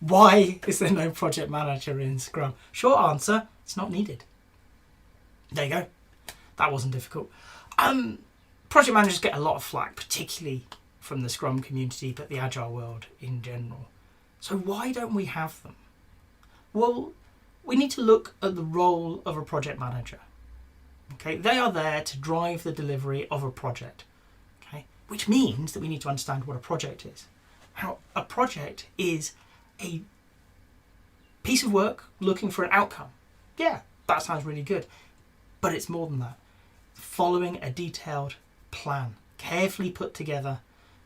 Why is there no project manager in Scrum? Short answer, it's not needed. There you go. That wasn't difficult. Project managers get a lot of flack, particularly from the Scrum community, but the Agile world in general. So why don't we have them? Well, we need to look at the role of a project manager. Okay, they are there to drive the delivery of a project. Okay, which means that we need to understand what a project is. Now, a project is a piece of work looking for an outcome. Yeah, that sounds really good. But it's more than that. Following a detailed plan, carefully put together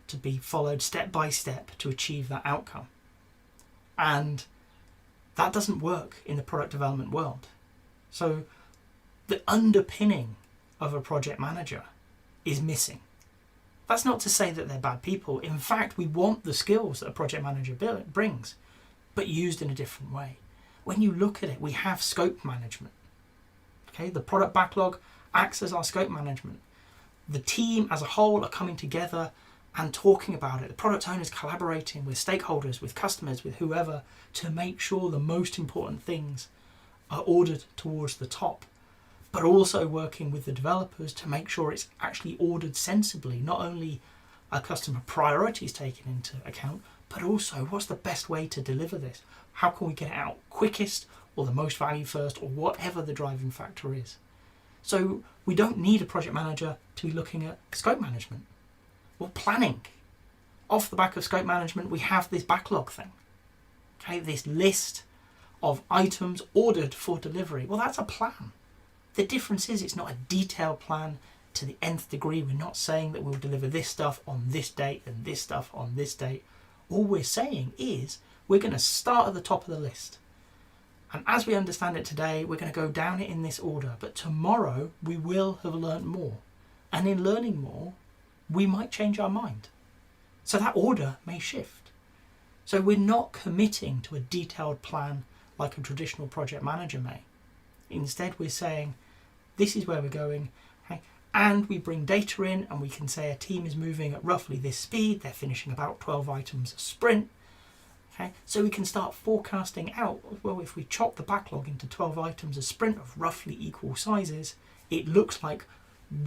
to be followed step by step to achieve that outcome. And that doesn't work in the product development world. So the underpinning of a project manager is missing. That's not to say that they're bad people. In fact, we want the skills that a project manager brings, but used in a different way. When you look at it, we have scope management. Okay, the product backlog acts as our scope management. The team as a whole are coming together and talking about it. The product owners collaborating with stakeholders, with customers, with whoever, to make sure the most important things are ordered towards the top, but also working with the developers to make sure it's actually ordered sensibly. Not only are customer priorities taken into account, but also what's the best way to deliver this? How can we get it out quickest, or the most value first, or whatever the driving factor is. So we don't need a project manager to be looking at scope management. Well, planning. Off the back of scope management, we have this backlog thing. Okay, this list of items ordered for delivery. Well, that's a plan. The difference is it's not a detailed plan to the nth degree. We're not saying that we'll deliver this stuff on this date and this stuff on this date. All we're saying is we're going to start at the top of the list. And as we understand it today, we're going to go down it in this order. But tomorrow we will have learned more. And in learning more, we might change our mind. So that order may shift. So we're not committing to a detailed plan like a traditional project manager may. Instead, we're saying, this is where we're going. Okay? And we bring data in and we can say a team is moving at roughly this speed. They're finishing about 12 items a sprint. Okay, so we can start forecasting out, well, if we chop the backlog into 12 items a sprint of roughly equal sizes, it looks like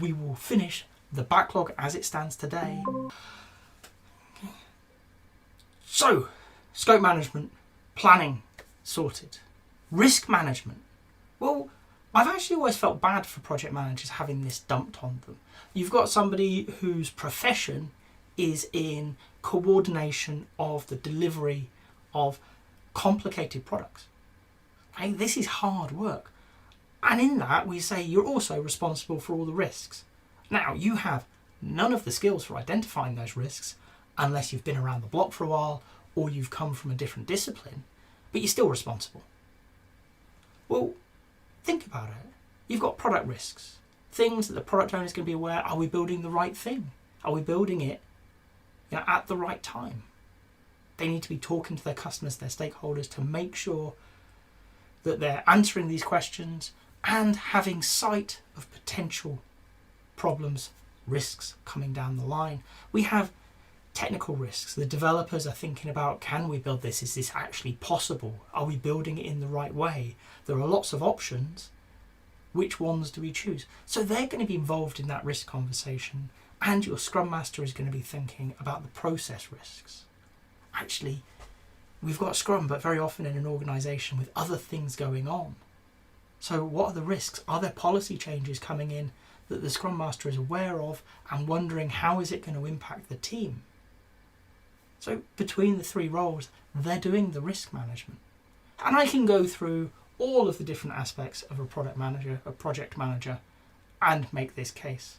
we will finish the backlog as it stands today. Okay. So, scope management, planning, sorted. Risk management. Well, I've actually always felt bad for project managers having this dumped on them. You've got somebody whose profession is in coordination of the delivery of complicated products. Okay, this is hard work. And in that, we say you're also responsible for all the risks. Now, you have none of the skills for identifying those risks unless you've been around the block for a while or you've come from a different discipline, but you're still responsible. Well, think about it. You've got product risks, things that the product owner is going to be aware, are we building the right thing? Are we building it at the right time? They need to be talking to their customers, their stakeholders, to make sure that they're answering these questions and having sight of potential problems, risks coming down the line. We have technical risks. The developers are thinking about, can we build this? Is this actually possible? Are we building it in the right way? There are lots of options. Which ones do we choose? So they're going to be involved in that risk conversation, and your Scrum Master is going to be thinking about the process risks. Actually, we've got Scrum, but very often in an organisation with other things going on. So what are the risks? Are there policy changes coming in that the Scrum Master is aware of and wondering how is it going to impact the team? So between the three roles, they're doing the risk management. And I can go through all of the different aspects of a product manager, a project manager, and make this case.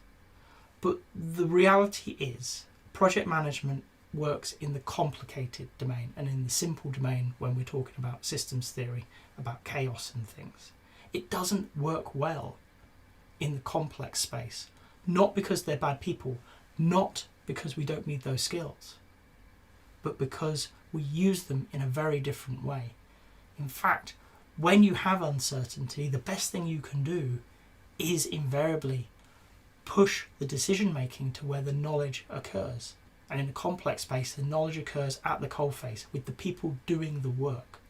But the reality is, project management works in the complicated domain and in the simple domain when we're talking about systems theory, about chaos and things. It doesn't work well in the complex space, not because they're bad people, not because we don't need those skills, but because we use them in a very different way. In fact, when you have uncertainty, the best thing you can do is invariably push the decision making to where the knowledge occurs. And in a complex space, the knowledge occurs at the coalface with the people doing the work.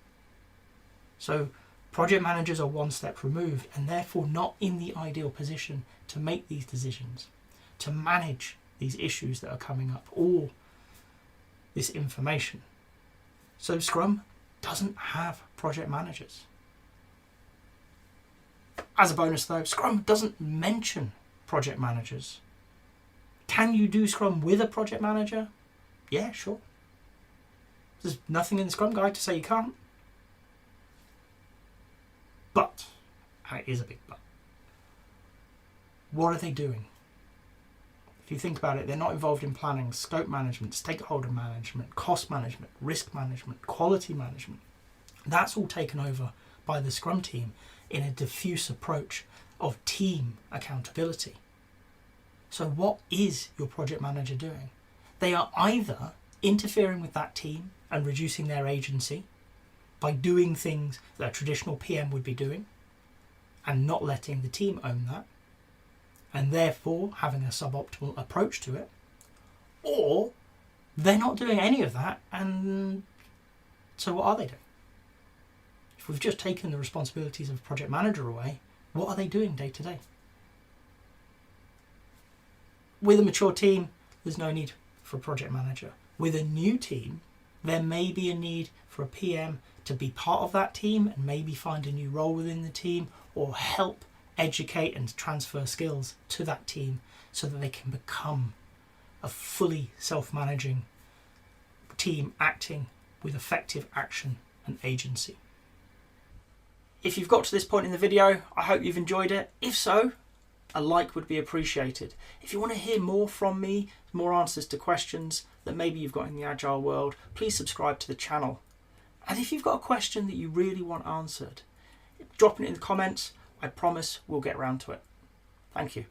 So project managers are one step removed and therefore not in the ideal position to make these decisions, to manage these issues that are coming up, or this information. So Scrum doesn't have project managers. As a bonus though, Scrum doesn't mention project managers. Can you do Scrum with a project manager? Yeah, sure. There's nothing in the Scrum guide to say you can't. But, and it is a big but, what are they doing? If you think about it, they're not involved in planning, scope management, stakeholder management, cost management, risk management, quality management. That's all taken over by the Scrum team in a diffuse approach of team accountability. So what is your project manager doing? They are either interfering with that team and reducing their agency by doing things that a traditional PM would be doing and not letting the team own that, and therefore having a suboptimal approach to it, or they're not doing any of that, and so what are they doing? If we've just taken the responsibilities of a project manager away, what are they doing day to day? With a mature team, there's no need for a project manager. With a new team, there may be a need for a PM to be part of that team and maybe find a new role within the team, or help educate and transfer skills to that team so that they can become a fully self-managing team acting with effective action and agency. If you've got to this point in the video, I hope you've enjoyed it. If so, a like would be appreciated. If you want to hear more from me, more answers to questions that maybe you've got in the Agile world, please subscribe to the channel. And if you've got a question that you really want answered, drop it in the comments. I promise we'll get around to it. Thank you.